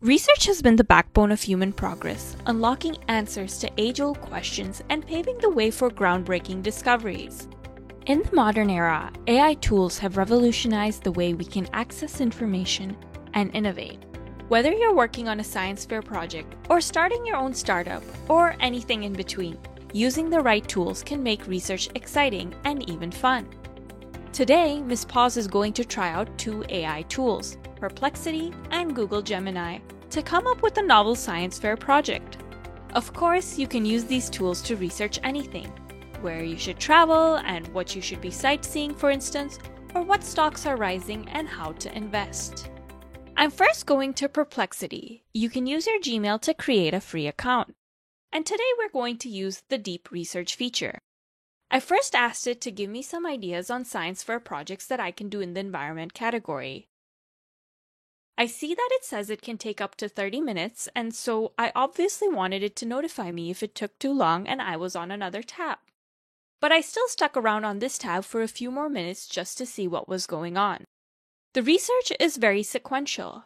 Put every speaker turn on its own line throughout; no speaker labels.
Research has been the backbone of human progress, unlocking answers to age-old questions and paving the way for groundbreaking discoveries. In the modern era, AI tools have revolutionized the way we can access information and innovate. Whether you're working on a science fair project or starting your own startup or anything in between, using the right tools can make research exciting and even fun. Today, Ms. Paws is going to try out two AI tools, Perplexity and Google Gemini, to come up with a novel science fair project. Of course, you can use these tools to research anything, where you should travel and what you should be sightseeing, for instance, or what stocks are rising and how to invest. I'm first going to Perplexity. You can use your Gmail to create a free account. And today we're going to use the Deep Research feature. I first asked it to give me some ideas on science fair projects that I can do in the environment category. I see that it says it can take up to 30 minutes, and so I obviously wanted it to notify me if it took too long and I was on another tab. But I still stuck around on this tab for a few more minutes just to see what was going on. The research is very sequential.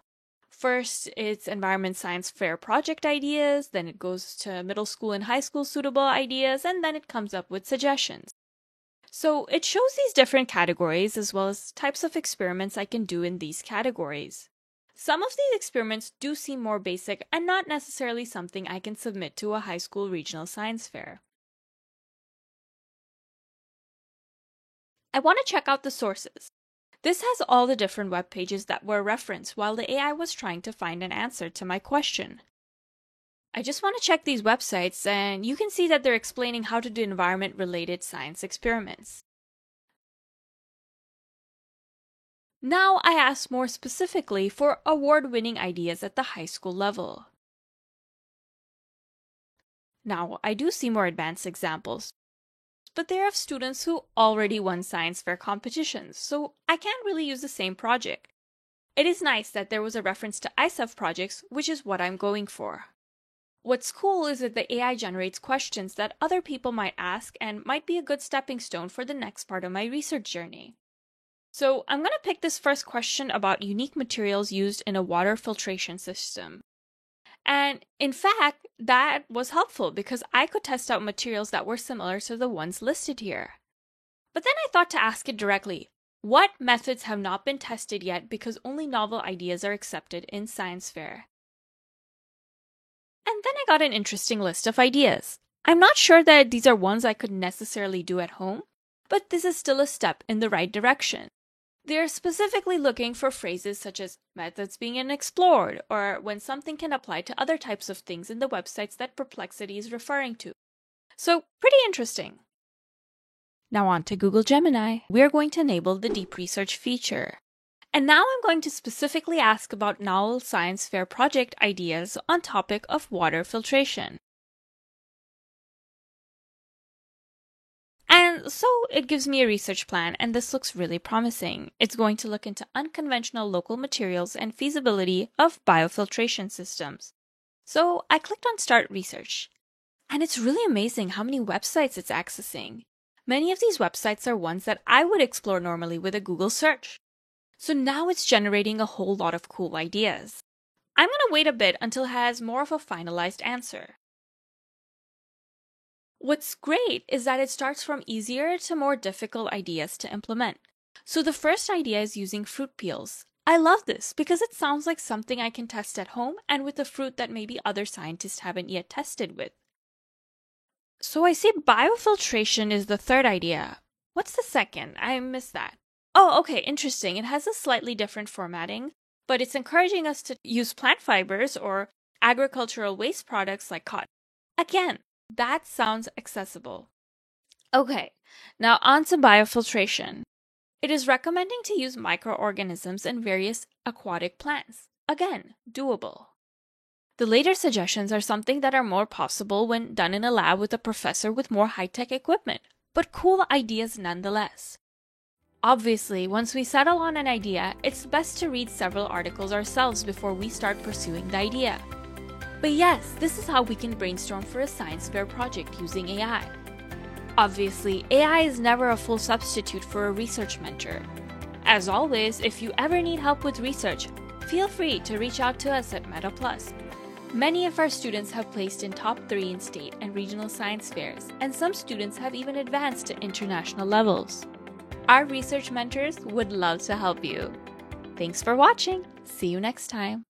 First, it's environment science fair project ideas, then it goes to middle school and high school suitable ideas, and then it comes up with suggestions. So it shows these different categories as well as types of experiments I can do in these categories. Some of these experiments do seem more basic and not necessarily something I can submit to a high school regional science fair. I want to check out the sources. This has all the different web pages that were referenced while the AI was trying to find an answer to my question. I just want to check these websites, and you can see that they're explaining how to do environment-related science experiments. Now I ask more specifically for award-winning ideas at the high school level. Now I do see more advanced examples, but they're of students who already won science fair competitions, so I can't really use the same project. It is nice that there was a reference to ISEF projects, which is what I'm going for. What's cool is that the AI generates questions that other people might ask and might be a good stepping stone for the next part of my research journey. So I'm going to pick this first question about unique materials used in a water filtration system. And in fact, that was helpful because I could test out materials that were similar to the ones listed here. But then I thought to ask it directly, what methods have not been tested yet because only novel ideas are accepted in science fair? And then I got an interesting list of ideas. I'm not sure that these are ones I could necessarily do at home, but this is still a step in the right direction. They're specifically looking for phrases such as methods being explored or when something can apply to other types of things in the websites that Perplexity is referring to. So, pretty interesting. Now on to Google Gemini. We're going to enable the Deep Research feature. And now I'm going to specifically ask about novel science fair project ideas on topic of water filtration. And so it gives me a research plan, and this looks really promising. It's going to look into unconventional local materials and feasibility of biofiltration systems. So I clicked on Start Research. And it's really amazing how many websites it's accessing. Many of these websites are ones that I would explore normally with a Google search. So now it's generating a whole lot of cool ideas. I'm going to wait a bit until it has more of a finalized answer. What's great is that it starts from easier to more difficult ideas to implement. So the first idea is using fruit peels. I love this because it sounds like something I can test at home and with a fruit that maybe other scientists haven't yet tested with. So I see biofiltration is the third idea. What's the second? I missed that. Oh, okay, interesting. It has a slightly different formatting, but it's encouraging us to use plant fibers or agricultural waste products like cotton. Again, that sounds accessible. Okay, now on to biofiltration. It is recommending to use microorganisms in various aquatic plants. Again, doable. The later suggestions are something that are more possible when done in a lab with a professor with more high-tech equipment, but cool ideas nonetheless. Obviously, once we settle on an idea, it's best to read several articles ourselves before we start pursuing the idea. But yes, this is how we can brainstorm for a science fair project using AI. Obviously, AI is never a full substitute for a research mentor. As always, if you ever need help with research, feel free to reach out to us at MetaPlus. Many of our students have placed in top 3 in state and regional science fairs, and some students have even advanced to international levels. Our research mentors would love to help you. Thanks for watching. See you next time.